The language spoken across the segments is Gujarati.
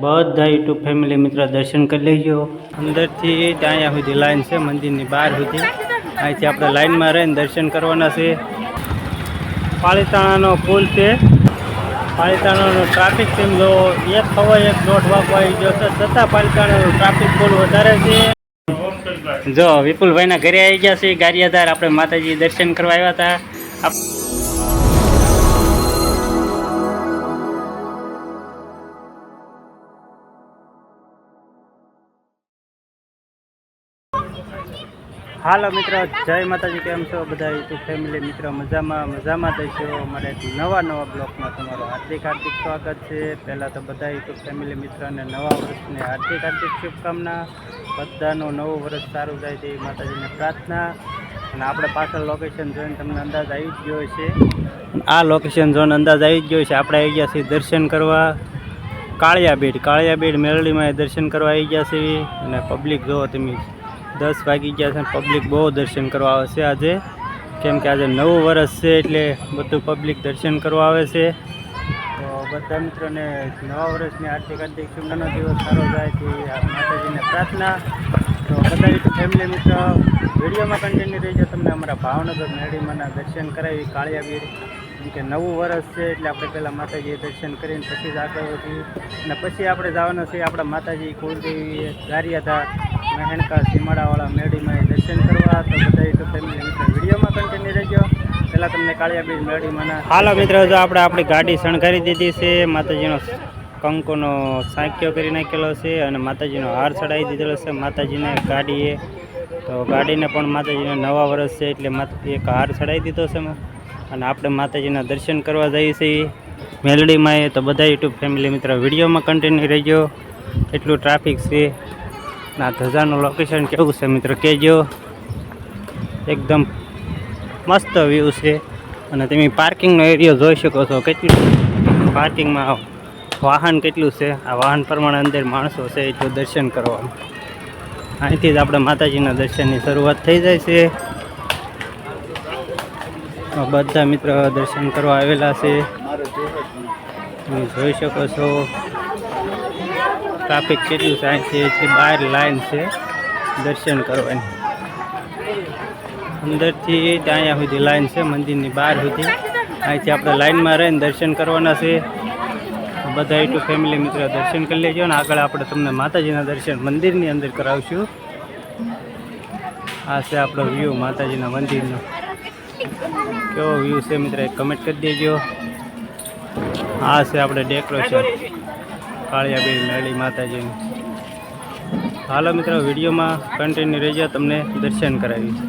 બધા યુટ્યુબ ફેમિલી મિત્રો દર્શન કરી લેજો. અંદરથી ત્યાં સુધી લાઈન છે, મંદિરની બહાર સુધી. અહીંથી આપણે લાઈનમાં રહીને દર્શન કરવાના છે. પાલિતાણાનો પુલ છે. પાલિતાણાનો ટ્રાફિક તેમ જો 1:15 વાગવા આવી ગયો છે, છતાં પાલિતાણાનો ટ્રાફિક પુલ વધારે છે. જો વિપુલભાઈના ઘરે આવી ગયા છે ગારિયાધાર. આપણે માતાજી દર્શન કરવા આવ્યા હતા. હાલો મિત્રો, જય માતાજી. કેમ છો બધા યુટ્યુબ ફેમિલી મિત્રો? મજામાં દઈશો. અમારે નવા બ્લોગમાં તમારું હાર્દિક સ્વાગત છે. પહેલાં તો બધા યુટ્યુબ ફેમિલી મિત્રોને નવા વર્ષની હાર્દિક શુભકામના. બધાનું નવું વર્ષ સારું જાય તેવી માતાજીને પ્રાર્થના. અને આપણે પાછળ લોકેશન જોઈને તમને અંદાજ આવી જ ગયો છે. આ લોકેશન જોઈને અંદાજ આવી જ ગયો છે. આપણે આવી ગયા છીએ દર્શન કરવા કાળિયાબીડ મેલડીમાં દર્શન કરવા આવી ગયા છીએ. અને પબ્લિક જોવો તમે, 10 વાગી ગયા છે. પબ્લિક બહુ દર્શન કરવા આવે છે આજે, કેમ કે આજે નવું વર્ષ છે એટલે બધું પબ્લિક દર્શન કરવા આવે છે. તો બધા મિત્રોને નવા વર્ષની હાર્દિક શુભકામનાનો દિવસ સારો જાય તે માતાજીને પ્રાર્થના. તો બધા ફેમિલી મિત્રો વિડીયોમાં કન્ટિન્યુ રહીજો. તમને અમારા ભાવનગર મેળીમાંના દર્શન કરાવી કાળિયાબીડ. કેમ કે નવું વર્ષ છે એટલે આપણે પહેલાં માતાજીએ દર્શન કરીને પછી જ આગળ વધીએ. અને પછી આપણે જવાના છીએ આપણા માતાજી કુળદેવી ગારિયાધાર મહેણકા સીમાડાવાળા મેળીમાં દર્શન કરવા. તો બધા યુટ્યુબ ફેમિલી મિત્રો વિડીયોમાં કન્ટિન્યુ રહેજો. પહેલાં તમને કાળિયાબીડ મેળીમાંના હાલો મિત્રો, જો આપણે આપણી ગાડી શણગારી દીધી છે. માતાજીનો કંકુનો સાંક્યો કરી નાખેલો છે અને માતાજીનો હાર ચડાવી દીધેલો છે માતાજીને ગાડીએ. તો ગાડીને પણ માતાજીને નવા વર્ષ છે એટલે એક હાર ચડાવી દીધો છે. અને આપણે માતાજીના દર્શન કરવા જઈએ છીએ મેલડીમાં. તો બધા યુટ્યુબ ફેમિલી મિત્રો વિડીયોમાં કન્ટિન્યુ રહેજો. એટલું ટ્રાફિક છે. ના ધજાનું લોકેશન કેવું છે મિત્રો કહેજો. એકદમ મસ્ત વ્યૂ છે. અને તમે પાર્કિંગનો એરિયો જોઈ શકો છો. કેટલું પાર્કિંગમાં વાહન કેટલું છે. આ વાહન પ્રમાણે અંદર માણસો છે એટલું દર્શન કરવાનું. અહીંથી જ આપણે માતાજીના દર્શનની શરૂઆત થઈ જાય છે. બધા મિત્રો દર્શન કરવા આવેલા છે. તમે જોઈ શકો છો ટ્રાફિક કેટલું છે. અહીંથી બહાર લાઈન છે દર્શન કરવાની. અંદરથી ત્યાં સુધી લાઈન છે, મંદિરની બહાર સુધી. અહીંથી આપણે લાઈનમાં રહીને દર્શન કરવાના છે. બધા યુટ્યુબ ફેમિલી મિત્રો દર્શન કરી લેજો. અને આગળ આપણે તમને માતાજીના દર્શન મંદિરની અંદર કરાવશું. આ છે આપણો વ્યૂ માતાજીના મંદિરનો. કેવો વ્યૂ છે મિત્ર કમેન્ટ કરી દેજો. આ છે આપણે ડેકોરેશન કાળિયાબીડ મેળી માતાજીનું. હાલો મિત્રો, વિડીયોમાં કન્ટિન્યુ રહેજો, તમને દર્શન કરાવીશ.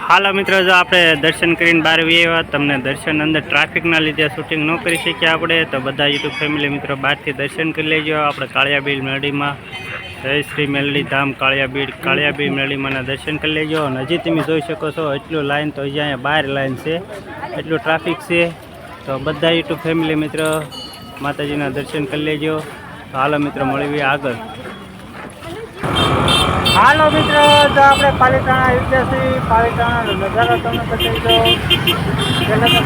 હાલો મિત્રો, જો આપણે દર્શન કરીને બહાર આવ્યા. તમને દર્શન અંદર ટ્રાફિકના લીધે શૂટિંગ ન કરી શક્યા આપણે. તો બધા યુટ્યુબ ફેમિલી મિત્રો બહારથી દર્શન કરી લેજો. આપણે કાળિયાબીડ મેળડીમાં જય શ્રી મેલડી ધામ કાળિયાબીડ મેળડીમાંના દર્શન કરી લેજો. અને હજી તમે જોઈ શકો છો એટલું લાઈન, તો હજી અહીંયા બહાર લાઈન છે, એટલું ટ્રાફિક છે. તો બધા યુટ્યુબ ફેમિલી મિત્રો માતાજીના દર્શન કરી લેજો. તો હાલો મિત્રો મળીએ આગળ. હાલો મિત્રો, જો આપણે પાલિતાણા આવી ગયા છીએ. પાલિતાણાનો નજારો તમને બતાવી દો. પહેલાં તો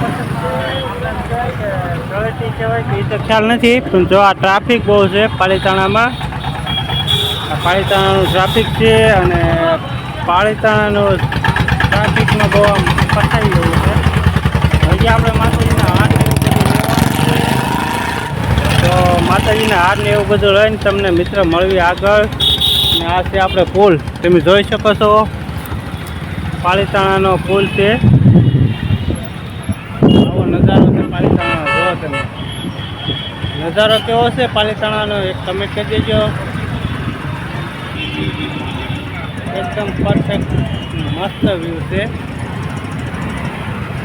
પ્રગતિ કહેવાય કે એ તો ખ્યાલ નથી, પણ જો આ ટ્રાફિક બહુ છે પાલિતાણામાં. પાલિતાણાનું ટ્રાફિક છે અને પાલિતાણાનું ટ્રાફિકમાં બહુ આમ ફસાઈ ગયું છે. હજી આપણે માતાજીના હાર ને એવું બધું લેવાનું છે. તો માતાજીના હાર ને એવું બધું લઈને તમને મિત્ર મળવી આગળ. અને આ છે આપણે પુલ, તમે જોઈ શકો છો પાલિતાણાનો પુલ છે. આવો નજારો છે પાલિતાણાનો. જોવો તમે નજારો કેવો છે પાલિતાણાનો, એક કમેન્ટ કરી દેજો. એકદમ પરફેક્ટ મસ્ત વ્યૂ છે.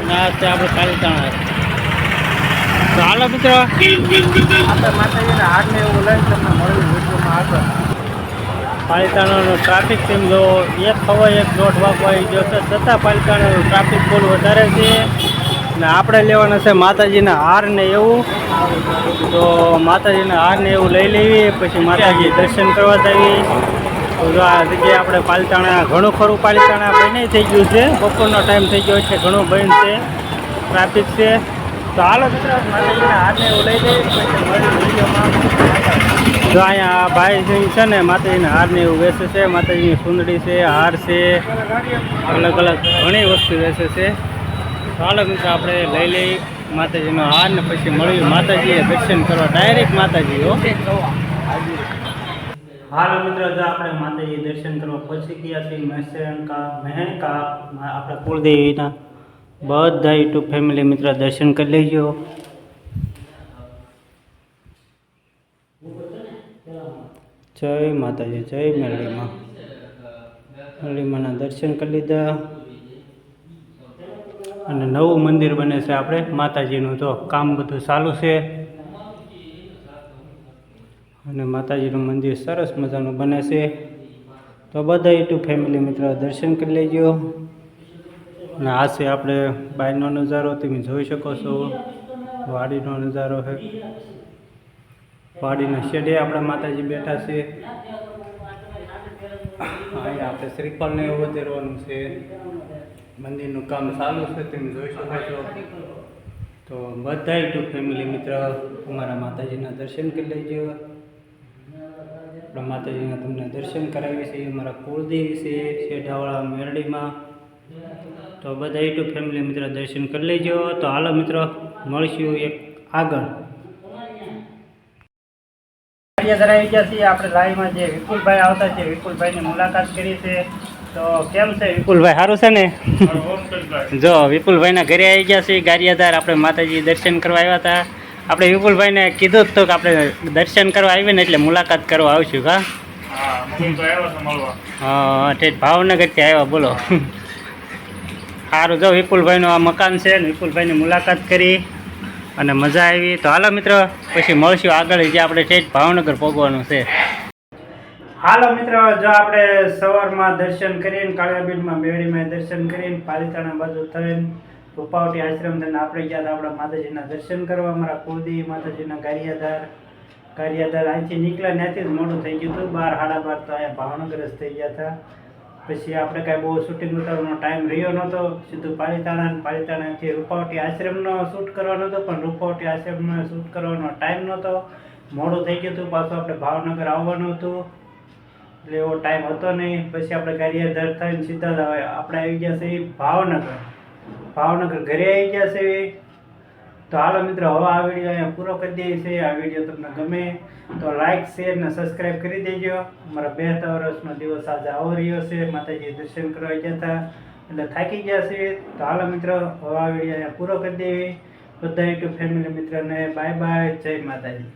અને આ છે આપણે પાલિતાણા. તો હાલો મિત્રો, આપણે માતાજીના હાથને એવું લઈને તમને મળ્યું વિડીયોમાં આગળ. પાલિતાણાનો ટ્રાફિક તેમ જો 1:15 વાગવા આવી ગયો છે, છતાં પાલિતાણાનો ટ્રાફિક બહુ વધારે છે. અને આપણે લેવાના છે માતાજીના હાર ને એવું. તો માતાજીના હાર ને એવું લઈ લેવી, પછી માતાજી દર્શન કરવા જઈએ. તો જો આ જગ્યાએ આપણે પાલિતાણા ઘણું ખરું પાલિતાણા બંધ થઈ ગયું છે. બપોરનો ટાઈમ થઈ ગયો છે, ઘણું બંધ છે, ટ્રાફિક છે. તો હાલો મિત્રો માતાજીના હાર ને એવું લઈ લઈએ, પછી મળી વિડીયોમાં. જો અહીંયા આ ભાઈ છે ને માતાજીના હાર ને એવું વેચે છે, માતાજીની સુંદડી છે, હાર છે, અલગ અલગ ઘણી વસ્તુ વેચે છે. ચાલો મિત્રો આપણે લઈ લઈ માતાજીનો હાર ને પછી મળ્યું માતાજીએ દર્શન કરવા ડાયરેક્ટ માતાજી હો. હાલો મિત્રો જો આપણે માતાજી દર્શન કરવા પહોંચી ગયા છીએ મહેનકા આપણા કુળદેવીના. બધા યુટ્યુબ ફેમિલી મિત્રો દર્શન કરી લેજો. જય માતાજી, જય મેરડીમાં. મેરડીમાંના દર્શન કરી લીધા અને નવું મંદિર બને છે આપણે માતાજીનું. તો કામ બધું ચાલુ છે અને માતાજીનું મંદિર સરસ મજાનું બને છે. તો બધા યુટ્યુબ ફેમિલી મિત્રો દર્શન કરી લેજો. અને આ છે આપણે બહારનો નજારો, તમે જોઈ શકો છો. વાડીનો નજારો છે. વાડીના શેડે આપણે માતાજી બેઠા છે. અહીંયા આપણે શ્રીફળને એવું વધારવાનું છે. મંદિરનું કામ ચાલુ છે, તમે જોઈ શકો છો. તો બધા યુટ્યુબ ફેમિલી મિત્ર અમારા માતાજીના દર્શન કરી લેજો. આપણા માતાજીના તમને દર્શન કરાવીએ છીએ. અમારા કુળદેવી છે શેઢાવાળા મેરડીમાં. તો બધા યુટ્યુબ ફેમિલી મિત્ર દર્શન કરી લેજો. તો હાલો મિત્રો મળીશું એક આગળ. આવી ગયા છીએ આપણે લાઈવમાં. જે વિપુલભાઈ આવતા છે, વિપુલભાઈની મુલાકાત કરી છે. તો કેમ છે વિપુલભાઈ? સારું છે ને? જો વિપુલભાઈના ઘરે આવી ગયા છીએ ગારિયાધાર. આપણે માતાજી દર્શન કરવા આવ્યા હતા. આપણે વિપુલભાઈને કીધું જ તો કે આપણે દર્શન કરવા આવીએ ને એટલે મુલાકાત કરવા આવશું. હા ઠીક ભાવનગરથી આવ્યા. બોલો સારું. જો વિપુલભાઈનું આ મકાન છે ને, વિપુલભાઈની મુલાકાત કરી અને મજા આવી. તો હાલો મિત્રો પછી મળશું આગળ, જે આપણે ઠેઠ ભાવનગર પહોંચવાનું છે. હાલો મિત્રો જો આપણે સવારમાં દર્શન કરીને કાળિયાબીડમાં મેરડીમાં દર્શન કરીને પાલિતાણા બાજુ થઈને રૂપાવટી આશ્રમ થઈને આપણે ગયા હતા આપણા માતાજીના દર્શન કરવા. અમારા કુળદેવી માતાજીના ગારિયાધાર અહીંથી નીકળ્યા ત્યાંથી જ મોડું થઈ ગયું હતું. 12 સાડા 12 તો અહીંયા ભાવનગર જ થઈ ગયા હતા. પછી આપણે કાંઈ બહુ શૂટિંગ ઉતારવાનો ટાઈમ રહ્યો નહોતો. સીધું પાલિતાણાથી રૂપાવટી આશ્રમનો શૂટ કરવાનો હતો, પણ રૂપાવટી આશ્રમનો શૂટ કરવાનો ટાઈમ નહોતો. મોડું થઈ ગયું હતું. પાછું આપણે ભાવનગર આવવાનું હતું એટલે એવો ટાઈમ હતો નહીં. પછી આપણે ગારિયાધાર થઈને સીધા આપણે આવી ગયા છીએ ભાવનગર ઘરે આવી ગયા છે. તો હાલો મિત્રો હવે આ વિડીયો અહીંયા પૂરો કરી દઈએ છીએ. આ વિડીયો તમને ગમે તો લાઈક, શેર ને સબસ્ક્રાઈબ કરી દેજો. અમારા 2 વર્ષનો દિવસ આજે આવો રહ્યો છે. માતાજી દર્શન કરવા ગયા હતા એટલે થાકી ગયા છે. તો હાલો મિત્રો હવે આ વિડીયો અહીંયા પૂરો કરી દેવી. બધા યુટ્યુબ ફેમિલી મિત્રોને બાય બાય, જય માતાજી.